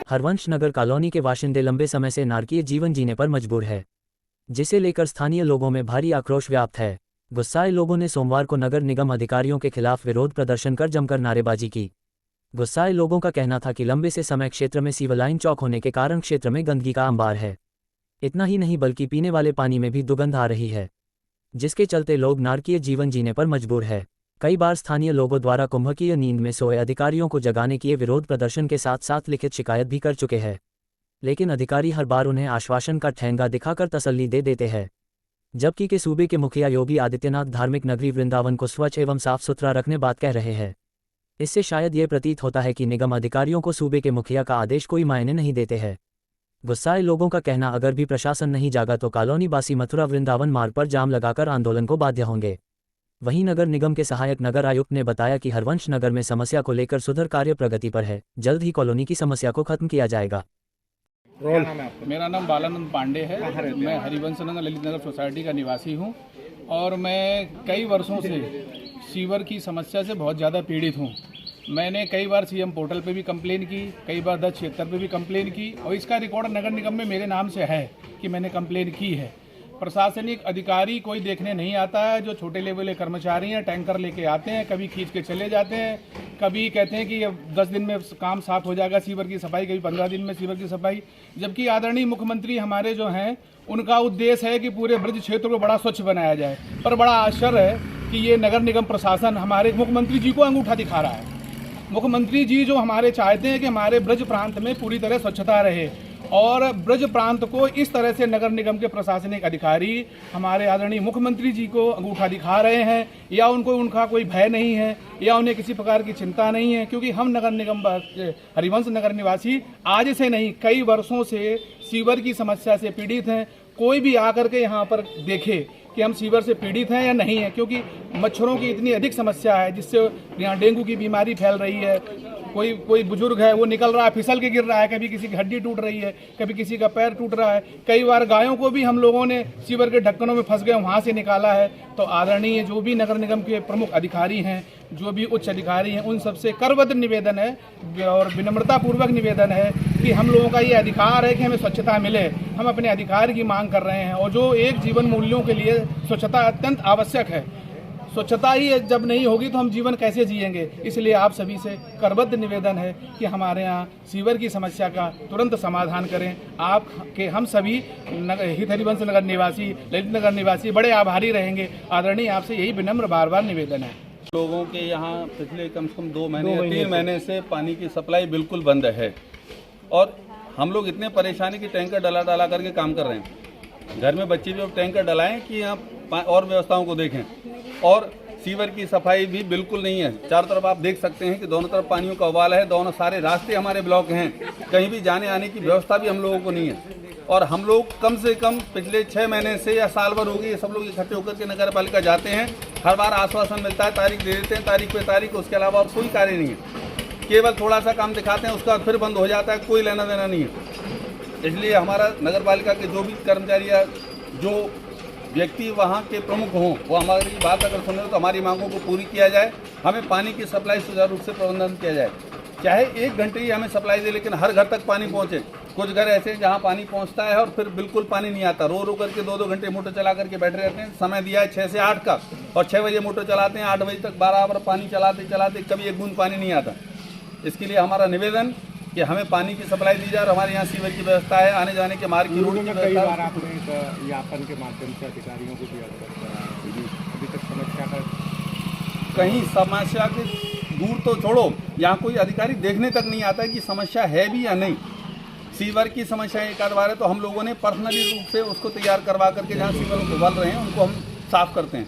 हरवंश नगर colony के बाशिंदे लंबे समय से नारकीय जीवन जीने पर मजबूर है, जिसे लेकर स्थानीय लोगों में भारी आक्रोश व्याप्त है। गुस्साए लोगों ने सोमवार को नगर निगम अधिकारियों के खिलाफ विरोध प्रदर्शन कर जमकर नारेबाजी की। गुस्साए लोगों का कहना था कि लंबे से समय क्षेत्र में सीवर लाइन चौक होने के कारण क्षेत्र में गंदगी का अंबार है। इतना ही नहीं बल्कि पीने वाले पानी में भी दुर्गंध आ रही है, जिसके चलते लोग नारकीय जीवन जीने पर मजबूर है। कई बार स्थानीय लोगों द्वारा कुंभकीय नींद में सोए अधिकारियों को जगाने के विरोध प्रदर्शन के साथ साथ लिखित शिकायत भी कर चुके हैं, लेकिन अधिकारी हर बार उन्हें आश्वासन का ठेंगा दिखाकर तसल्ली दे देते हैं। जबकि के सूबे के मुखिया योगी आदित्यनाथ धार्मिक नगरी वृंदावन को स्वच्छ एवं साफ सुथरा रखने बात कह रहे हैं। इससे शायद ये प्रतीत होता है कि निगम अधिकारियों को सूबे के मुखिया का आदेश कोई मायने नहीं देते हैं। गुस्साए लोगों का कहना, अगर भी प्रशासन नहीं जागा तो कॉलोनी बासी मथुरा वृंदावन मार्ग पर जाम लगाकर आंदोलन को बाध्य होंगे। वहीं नगर निगम के सहायक नगर आयुक्त ने बताया कि हरवंश नगर में समस्या को लेकर सुधार कार्य प्रगति पर है, जल्द ही कॉलोनी की समस्या को खत्म किया जाएगा। मेरा नाम बालानंद पांडे है। मैं हरिवंश नगर ललित नगर सोसाइटी का निवासी हूं और मैं कई वर्षों से सीवर की समस्या से बहुत ज़्यादा पीड़ित हूं। मैंने कई बार सीएम पोर्टल पे भी कंप्लेन की, कई बार 1076 पे भी कंप्लेन की और इसका रिकॉर्ड नगर निगम में मेरे नाम से है कि मैंने कंप्लेन की है। प्रशासनिक अधिकारी कोई देखने नहीं आता है। जो छोटे लेवल के कर्मचारी हैं टैंकर लेके आते हैं, कभी खींच के चले जाते हैं, कभी कहते हैं कि 10 दिन में काम साफ हो जाएगा सीवर की सफाई, कभी 15 दिन में सीवर की सफाई। जबकि आदरणीय मुख्यमंत्री हमारे जो हैं उनका उद्देश्य है कि पूरे ब्रज क्षेत्र को बड़ा स्वच्छ बनाया जाए, पर बड़ा आश्चर्य है कि ये नगर निगम प्रशासन हमारे मुख्यमंत्री जी को अंगूठा दिखा रहा है। मुख्यमंत्री जी जो हमारे चाहते हैं कि हमारे ब्रज प्रांत में पूरी तरह स्वच्छता रहे और ब्रज प्रांत को इस तरह से नगर निगम के प्रशासनिक अधिकारी हमारे आदरणीय मुख्यमंत्री जी को अंगूठा दिखा रहे हैं, या उनका कोई भय नहीं है या उन्हें किसी प्रकार की चिंता नहीं है। क्योंकि हम नगर निगम हरिवंश नगर निवासी आज से नहीं कई वर्षों से सीवर की समस्या से पीड़ित हैं। कोई भी आकर के यहाँ पर देखे कि हम सीवर से पीड़ित हैं या नहीं है, क्योंकि मच्छरों की इतनी अधिक समस्या है जिससे यहाँ डेंगू की बीमारी फैल रही है। कोई बुजुर्ग है वो निकल रहा है, फिसल के गिर रहा है, कभी किसी की हड्डी टूट रही है, कभी किसी का पैर टूट रहा है। कई बार गायों को भी हम लोगों ने सीवर के ढक्कनों में फंस गए वहाँ से निकाला है। तो आदरणीय जो भी नगर निगम के प्रमुख अधिकारी हैं, जो भी उच्च अधिकारी हैं, उन सबसे करबद्ध निवेदन है और विनम्रतापूर्वक निवेदन है कि हम लोगों का ये अधिकार है कि हमें स्वच्छता मिले। हम अपने अधिकार की मांग कर रहे हैं और जो एक जीवन मूल्यों के लिए स्वच्छता अत्यंत आवश्यक है। स्वच्छता ही जब नहीं होगी तो हम जीवन कैसे जिएंगे। इसलिए आप सभी से करबद्ध निवेदन है कि हमारे यहाँ सीवर की समस्या का तुरंत समाधान करें। आपके हम सभी हित हरिवंश नगर निवासी, ललित नगर निवासी बड़े आभारी रहेंगे। आदरणीय आपसे यही विनम्र बार बार निवेदन है। लोगों के यहाँ पिछले कम से कम 2 महीने या 3 महीने से पानी की सप्लाई बिल्कुल बंद है और हम लोग इतने परेशानी की टैंकर डला करके काम कर रहे हैं। घर में बच्चे भी अब टैंकर डलाएं कि यहाँ और व्यवस्थाओं को देखें। और सीवर की सफाई भी बिल्कुल नहीं है। चारों तरफ आप देख सकते हैं कि दोनों तरफ पानियों का उबाल है, दोनों सारे रास्ते हमारे ब्लॉक हैं, कहीं भी जाने आने की व्यवस्था भी हम लोगों को नहीं है। और हम लोग कम से कम पिछले 6 महीने से या साल भर हो गई, ये सब लोग इकट्ठे होकर के नगर पालिका जाते हैं। हर बार आश्वासन मिलता है, तारीख दे देते हैं, तारीख पे तारीख, उसके अलावा और कोई कार्य नहीं है। केवल थोड़ा सा काम दिखाते हैं, उसका फिर बंद हो जाता है, कोई लेना देना नहीं है। इसलिए हमारा नगर पालिका के जो भी कर्मचारी या जो व्यक्ति वहाँ के प्रमुख हों, वो हमारी बात अगर सुने तो हमारी मांगों को पूरी किया जाए। हमें पानी की सप्लाई सुचारू रूप से प्रबंधन किया जाए। चाहे 1 घंटे ही हमें सप्लाई दे, लेकिन हर घर तक पानी पहुँचे। कुछ घर ऐसे हैं जहाँ पानी पहुँचता है और फिर बिल्कुल पानी नहीं आता। रो करके 2-2 घंटे मोटर चला करके बैठे रहते हैं। समय दिया है 6 से 8 का और 6 बजे मोटर चलाते हैं, 8 बजे तक बराबर पानी चलाते कभी 1 बूंद पानी नहीं आता। इसके लिए हमारा निवेदन कि हमें पानी की सप्लाई दी जाए और हमारे यहाँ सीवर की व्यवस्था है, आने जाने के मार्ग की रोड की व्यवस्था। कई बार आपने ज्ञापन के माध्यम से अधिकारियों को भी अवगत कराया, अभी तक समस्या का कहीं समस्या के दूर तो छोड़ो, यहाँ कोई अधिकारी देखने तक नहीं आता है कि समस्या है भी या नहीं। सीवर की समस्या एक आध बार है तो हम लोगों ने पर्सनली रूप से उसको तैयार करवा करके जहाँ सीवर उबल रहे हैं उनको हम साफ करते हैं।